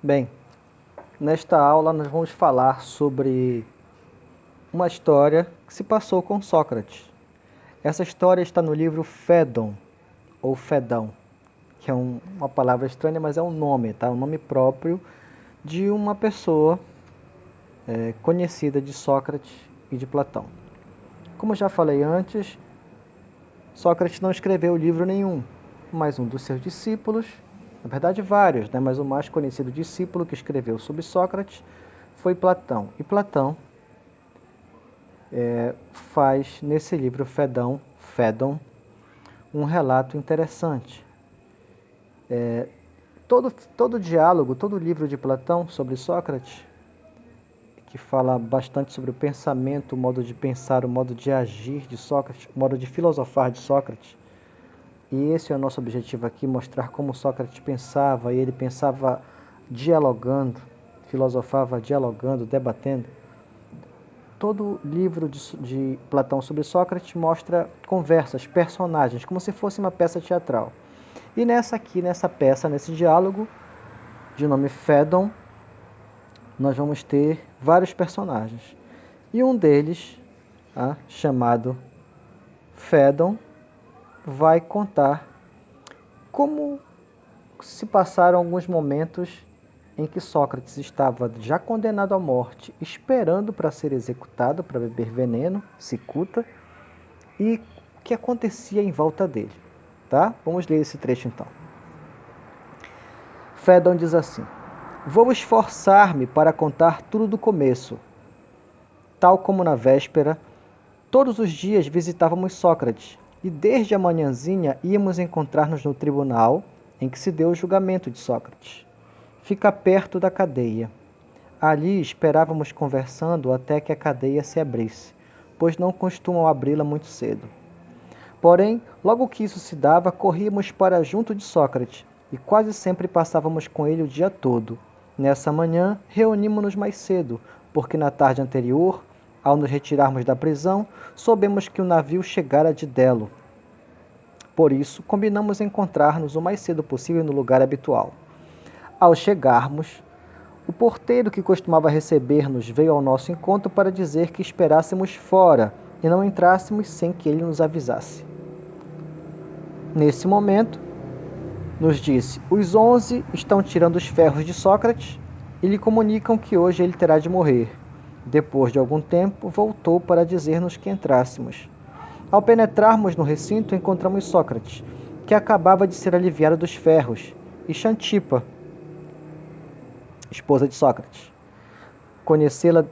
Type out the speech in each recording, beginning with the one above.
Bem, nesta aula nós vamos falar sobre uma história que se passou com Sócrates. Essa história está no livro Fédon, ou Fedão, que é uma palavra estranha, mas é um nome, tá? Um nome próprio de uma pessoa conhecida de Sócrates e de Platão. Como já falei antes, Sócrates não escreveu livro nenhum, mas um dos seus discípulos, na verdade vários, mas o mais conhecido discípulo que escreveu sobre Sócrates foi Platão. E Platão faz nesse livro Fédon, um relato interessante. Todo diálogo, todo livro de Platão sobre Sócrates, que fala bastante sobre o pensamento, o modo de pensar, o modo de agir de Sócrates, o modo de filosofar de Sócrates. E esse é o nosso objetivo aqui, mostrar como Sócrates pensava, e ele pensava dialogando, filosofava dialogando, debatendo. Todo livro de Platão sobre Sócrates mostra conversas, personagens, como se fosse uma peça teatral. E nessa peça, nesse diálogo, de nome Fédon, nós vamos ter vários personagens. E um deles, chamado Fédon, vai contar como se passaram alguns momentos em que Sócrates estava já condenado à morte, esperando para ser executado, para beber veneno, cicuta, e o que acontecia em volta dele. Tá? Vamos ler esse trecho então. Fédon diz assim: vou esforçar-me para contar tudo do começo. Tal como na véspera, todos os dias visitávamos Sócrates, e desde a manhãzinha íamos encontrar-nos no tribunal em que se deu o julgamento de Sócrates. Fica perto da cadeia. Ali esperávamos conversando até que a cadeia se abrisse, pois não costumam abri-la muito cedo. Porém, logo que isso se dava, corríamos para junto de Sócrates, e quase sempre passávamos com ele o dia todo. Nessa manhã, reunimos-nos mais cedo, porque na tarde anterior, ao nos retirarmos da prisão, soubemos que o navio chegara de Delo. Por isso, combinamos encontrar-nos o mais cedo possível no lugar habitual. Ao chegarmos, o porteiro que costumava receber-nos veio ao nosso encontro para dizer que esperássemos fora e não entrássemos sem que ele nos avisasse. Nesse momento, nos disse: os 11 estão tirando os ferros de Sócrates e lhe comunicam que hoje ele terá de morrer. Depois de algum tempo, voltou para dizer-nos que entrássemos. Ao penetrarmos no recinto, encontramos Sócrates, que acabava de ser aliviado dos ferros, e Xantipa, esposa de Sócrates.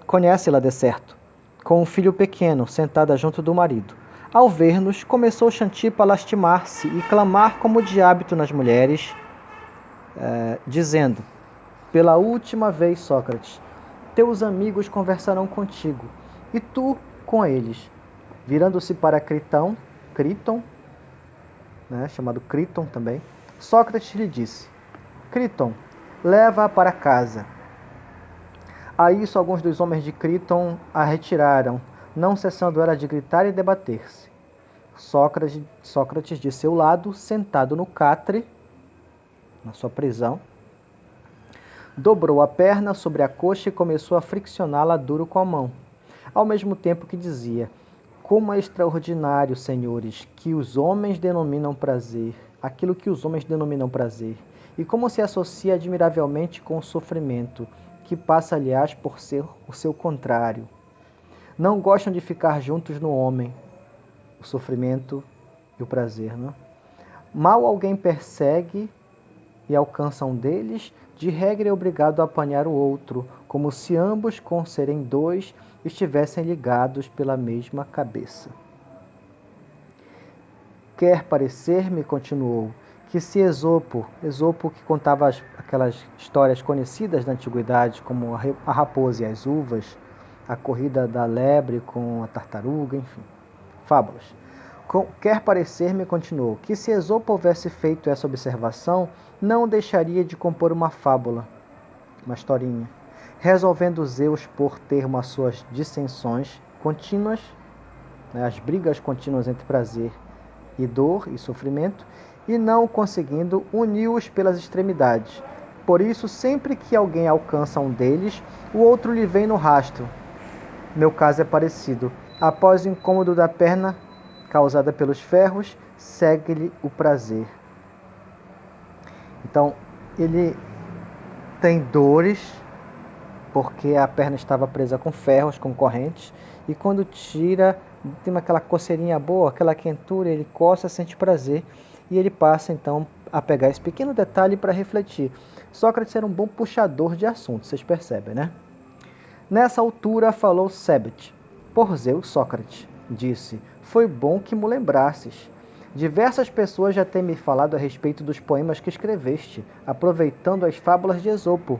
Conhece-la de certo, com um filho pequeno, sentada junto do marido. Ao ver-nos, começou Xantipa a lastimar-se e clamar como de hábito nas mulheres, dizendo: pela última vez, Sócrates, teus amigos conversarão contigo, e tu com eles. Virando-se para Criton, chamado Criton também, Sócrates lhe disse: Criton, leva-a para casa. A isso, alguns dos homens de Criton a retiraram, não cessando ela de gritar e debater-se. Sócrates, de seu lado, sentado no catre, na sua prisão, dobrou a perna sobre a coxa e começou a friccioná-la duro com a mão, ao mesmo tempo que dizia: como é extraordinário, senhores, que os homens denominam prazer, aquilo que os homens denominam prazer, e como se associa admiravelmente com o sofrimento, que passa, aliás, por ser o seu contrário. Não gostam de ficar juntos no homem, o sofrimento e o prazer, não? Mal alguém persegue e alcança um deles, de regra é obrigado a apanhar o outro, como se ambos, com serem dois, estivessem ligados pela mesma cabeça. Quer parecer-me, continuou, que se Esopo que contava aquelas histórias conhecidas da antiguidade, como a raposa e as uvas, a corrida da lebre com a tartaruga, enfim, fábulas. Quer parecer-me, continuou, que se Esopo houvesse feito essa observação, não deixaria de compor uma fábula, uma historinha, resolvendo Zeus por termo as suas dissensões contínuas, as brigas contínuas entre prazer e dor e sofrimento, e não conseguindo, uniu-os pelas extremidades, Por isso, sempre que alguém alcança um deles, o outro lhe vem no rastro. Meu caso é parecido. Após o incômodo da perna causada pelos ferros, segue-lhe o prazer. Então, ele tem dores porque a perna estava presa com ferros, com correntes, e quando tira, tem aquela coceirinha boa, aquela quentura, ele coça, sente prazer, e ele passa então a pegar esse pequeno detalhe para refletir. Sócrates era um bom puxador de assuntos, vocês percebem, né? Nessa altura falou Sebete. Por Zeus, Sócrates, disse, foi bom que me lembrasses. Diversas pessoas já têm me falado a respeito dos poemas que escreveste, aproveitando as fábulas de Esopo,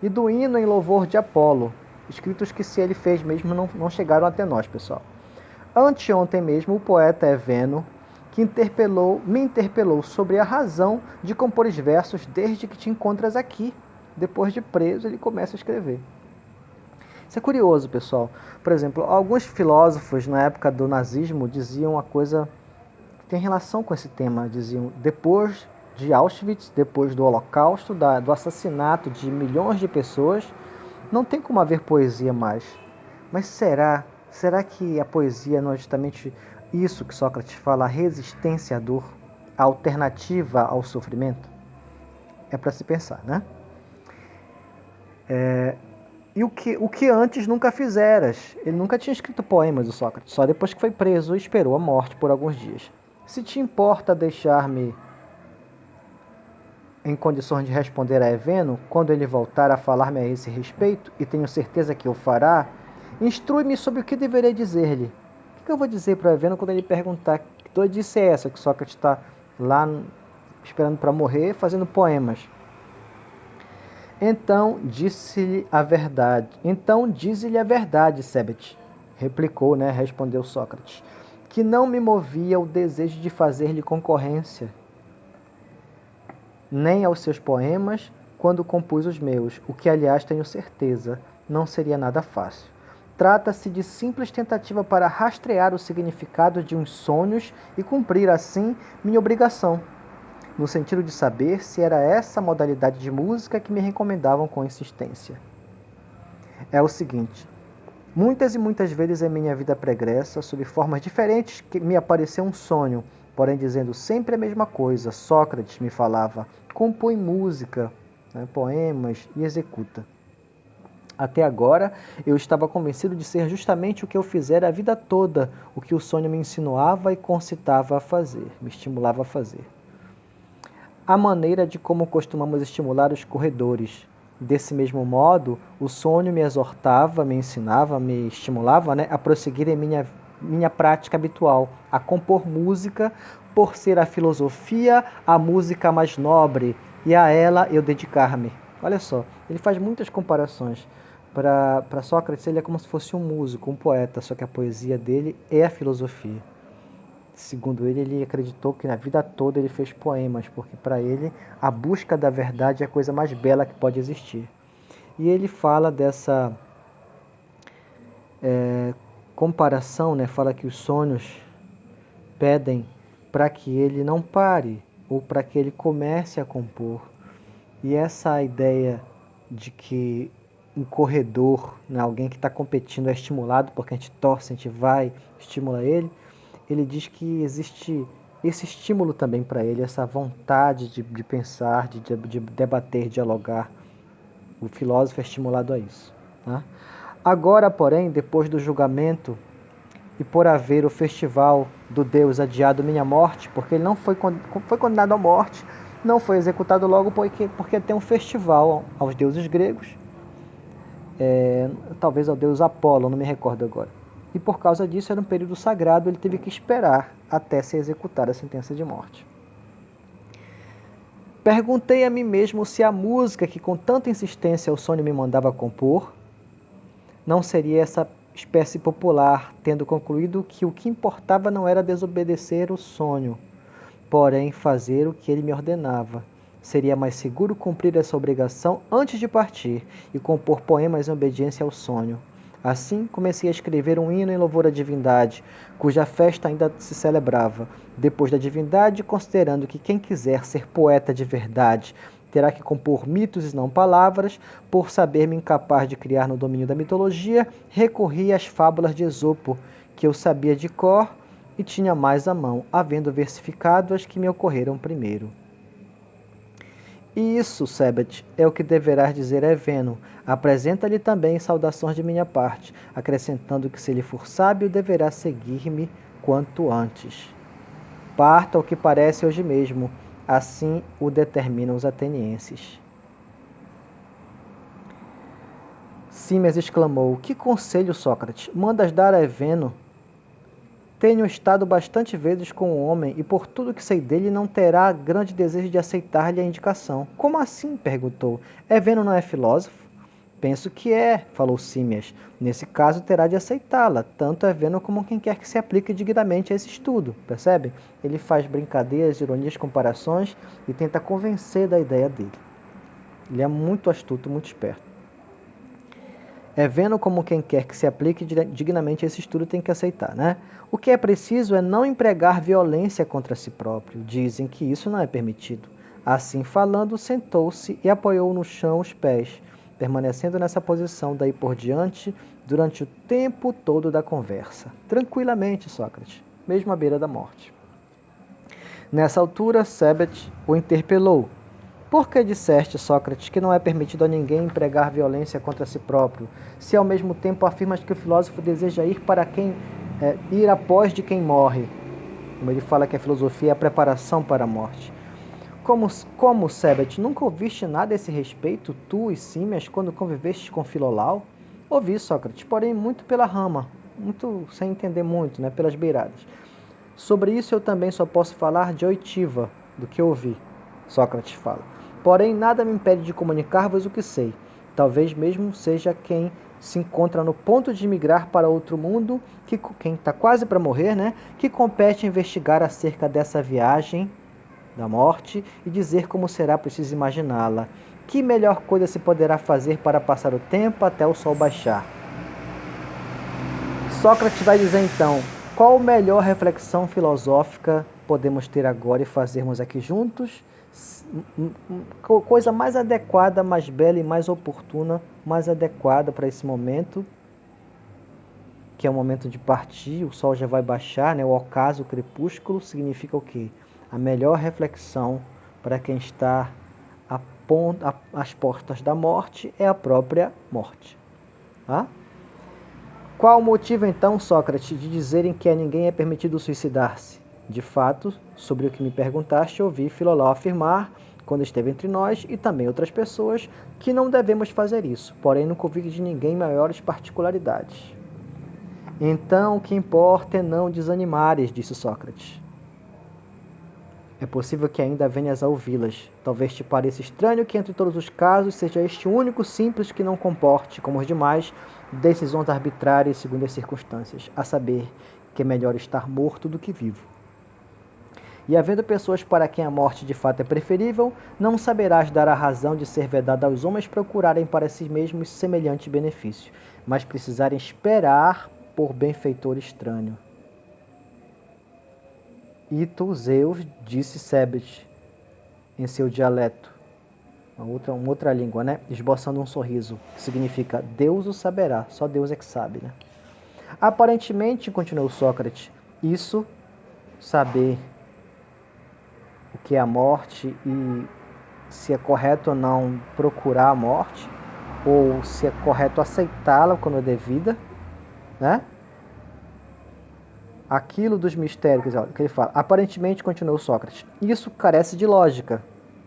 e do hino em louvor de Apolo, escritos que se ele fez mesmo não chegaram até nós, pessoal. Anteontem mesmo, o poeta Eveno, que me interpelou sobre a razão de compor os versos desde que te encontras aqui. Depois de preso, ele começa a escrever. Isso é curioso, pessoal. Por exemplo, alguns filósofos na época do nazismo diziam uma coisa que tem relação com esse tema. Diziam, depois de Auschwitz, depois do Holocausto, do assassinato de milhões de pessoas, não tem como haver poesia mais. Mas será que a poesia não é justamente isso que Sócrates fala, a resistência à dor, a alternativa ao sofrimento? É para se pensar, né? E o que antes nunca fizeras? Ele nunca tinha escrito poemas, o Sócrates, só depois que foi preso e esperou a morte por alguns dias. Se te importa deixar-me em condições de responder a Eveno, quando ele voltar a falar-me a esse respeito, e tenho certeza que o fará, instrui-me sobre o que deverei dizer-lhe. O que eu vou dizer para Eveno quando ele perguntar que doidice é essa, que Sócrates está lá esperando para morrer, fazendo poemas? Então dize-lhe a verdade, Sebete, replicou, respondeu Sócrates, que não me movia o desejo de fazer-lhe concorrência, nem aos seus poemas, quando compus os meus, o que, aliás, tenho certeza, não seria nada fácil. Trata-se de simples tentativa para rastrear o significado de uns sonhos e cumprir, assim, minha obrigação, no sentido de saber se era essa modalidade de música que me recomendavam com insistência. É o seguinte, muitas e muitas vezes em minha vida pregressa, sob formas diferentes, que me apareceu um sonho, porém dizendo sempre a mesma coisa. Sócrates me falava, compõe música, poemas e executa. Até agora, eu estava convencido de ser justamente o que eu fizera a vida toda, o que o sonho me insinuava e concitava a fazer, me estimulava a fazer. A maneira de como costumamos estimular os corredores. Desse mesmo modo, o sonho me exortava, me ensinava, me estimulava a prosseguir em minha prática habitual, a compor música, por ser a filosofia a música mais nobre, e a ela eu dedicar-me. Olha só, ele faz muitas comparações. Para Sócrates, ele é como se fosse um músico, um poeta, só que a poesia dele é a filosofia. Segundo ele acreditou que na vida toda ele fez poemas, porque para ele a busca da verdade é a coisa mais bela que pode existir. E ele fala dessa comparação, fala que os sonhos pedem para que ele não pare, ou para que ele comece a compor. E essa ideia de que um corredor, alguém que está competindo é estimulado, porque a gente torce, a gente vai, estimula ele, ele diz que existe esse estímulo também para ele, essa vontade de pensar, de debater, dialogar. O filósofo é estimulado a isso. Tá? Agora, porém, depois do julgamento e por haver o festival do Deus adiado minha morte, porque ele não foi condenado à morte, não foi executado logo porque tem um festival aos deuses gregos, talvez ao deus Apolo, não me recordo agora. E por causa disso era um período sagrado, ele teve que esperar até se executar a sentença de morte. Perguntei a mim mesmo se a música que com tanta insistência o sonho me mandava compor não seria essa espécie popular, tendo concluído que o que importava não era desobedecer o sonho, porém fazer o que ele me ordenava. Seria mais seguro cumprir essa obrigação antes de partir e compor poemas em obediência ao sonho. Assim, comecei a escrever um hino em louvor à divindade, cuja festa ainda se celebrava. Depois da divindade, considerando que quem quiser ser poeta de verdade terá que compor mitos e não palavras. Por saber-me incapaz de criar no domínio da mitologia, recorri às fábulas de Esopo, que eu sabia de cor e tinha mais à mão, havendo versificado as que me ocorreram primeiro. E isso, Sebet, é o que deverás dizer a Eveno. Apresenta-lhe também saudações de minha parte, acrescentando que se ele for sábio, deverá seguir-me quanto antes. Parta ao que parece hoje mesmo, assim o determinam os atenienses. Símias exclamou: Que conselho, Sócrates? Mandas dar a Eveno? Tenho estado bastante vezes com o homem e por tudo que sei dele não terá grande desejo de aceitar-lhe a indicação. Como assim? Perguntou. Eveno não é filósofo? Penso que é, falou Símias. Nesse caso terá de aceitá-la, tanto Eveno como quem quer que se aplique dignamente a esse estudo, percebe? Ele faz brincadeiras, ironias, comparações e tenta convencer da ideia dele. Ele é muito astuto, muito esperto. Vendo como quem quer que se aplique dignamente a esse estudo tem que aceitar, né? O que é preciso é não empregar violência contra si próprio. Dizem que isso não é permitido. Assim falando, sentou-se e apoiou no chão os pés, permanecendo nessa posição daí por diante durante o tempo todo da conversa. Tranquilamente, Sócrates, mesmo à beira da morte. Nessa altura, Sebet o interpelou. Por que disseste, Sócrates, que não é permitido a ninguém empregar violência contra si próprio, se ao mesmo tempo afirmas que o filósofo deseja ir após de quem morre? Como ele fala que a filosofia é a preparação para a morte. Como Sebet, nunca ouviste nada a esse respeito, tu e Símias, quando convivestes com Filolau? Ouvi, Sócrates, porém muito pela rama, muito sem entender muito, né, pelas beiradas. Sobre isso eu também só posso falar de oitiva, do que ouvi, Sócrates fala. Porém, nada me impede de comunicar-vos o que sei. Talvez mesmo seja quem se encontra no ponto de migrar para outro mundo, quem está quase para morrer, né? Que compete investigar acerca dessa viagem da morte e dizer como será preciso imaginá-la. Que melhor coisa se poderá fazer para passar o tempo até o sol baixar? Sócrates vai dizer então, qual a melhor reflexão filosófica podemos ter agora e fazermos aqui juntos? Coisa mais adequada, mais bela e mais oportuna, mais adequada para esse momento, que é o momento de partir, o sol já vai baixar, né? O ocaso, o crepúsculo, significa o quê? A melhor reflexão para quem está às portas da morte é a própria morte. Tá? Qual o motivo então, Sócrates, de dizerem que a ninguém é permitido suicidar-se? De fato, sobre o que me perguntaste, ouvi Filolau afirmar, quando esteve entre nós e também outras pessoas, que não devemos fazer isso, porém nunca ouvi de ninguém maiores particularidades. Então, o que importa é não desanimares, disse Sócrates. É possível que ainda venhas a ouvi-las. Talvez te pareça estranho que entre todos os casos seja este o único simples que não comporte, como os demais, decisões arbitrárias segundo as circunstâncias, a saber, que é melhor estar morto do que vivo. E havendo pessoas para quem a morte de fato é preferível, não saberás dar a razão de ser vedada aos homens procurarem para si mesmos semelhante benefício, mas precisarem esperar por benfeitor estranho. Ito Zeus, disse Sebet em seu dialeto, uma outra língua, né? Esboçando um sorriso, que significa Deus o saberá, só Deus é que sabe, né? Aparentemente, continuou Sócrates, isso, saber o que é a morte e se é correto ou não procurar a morte, ou se é correto aceitá-la quando é devida, né? Aquilo dos mistérios, olha, que ele fala, aparentemente, continuou Sócrates, isso carece de lógica,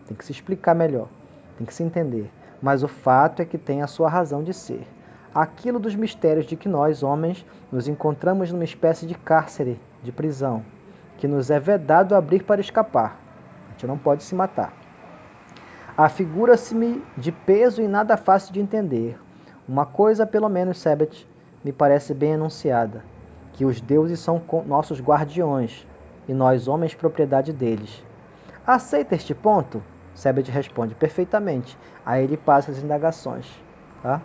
tem que se explicar melhor, tem que se entender, mas o fato é que tem a sua razão de ser. Aquilo dos mistérios de que nós, homens, nos encontramos numa espécie de cárcere, de prisão, que nos é vedado abrir para escapar. A gente não pode se matar. Afigura-se-me de peso e nada fácil de entender. Uma coisa, pelo menos, Sebet, me parece bem enunciada, que os deuses são nossos guardiões, e nós, homens, propriedade deles. Aceita este ponto? Sebet responde, perfeitamente. Aí ele passa as indagações. Tá?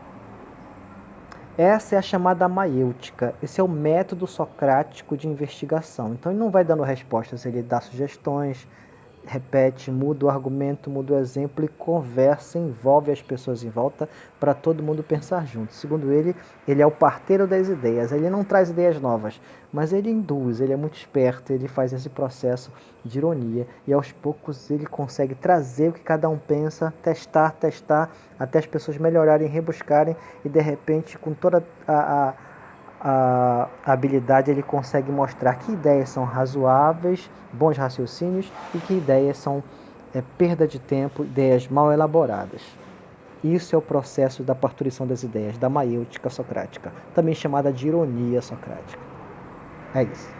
Essa é a chamada maiêutica. Esse é o método socrático de investigação. Então ele não vai dando respostas, ele dá sugestões, repete, muda o argumento, muda o exemplo e conversa, envolve as pessoas em volta para todo mundo pensar junto. Segundo ele, ele é o parteiro das ideias. Ele não traz ideias novas, mas ele induz, ele é muito esperto, ele faz esse processo de ironia e aos poucos ele consegue trazer o que cada um pensa, testar, até as pessoas melhorarem, rebuscarem e de repente com toda a habilidade ele consegue mostrar que ideias são razoáveis, bons raciocínios e que ideias são perda de tempo, ideias mal elaboradas. Isso é o processo da parturição das ideias, da maiêutica socrática, também chamada de ironia socrática. É isso.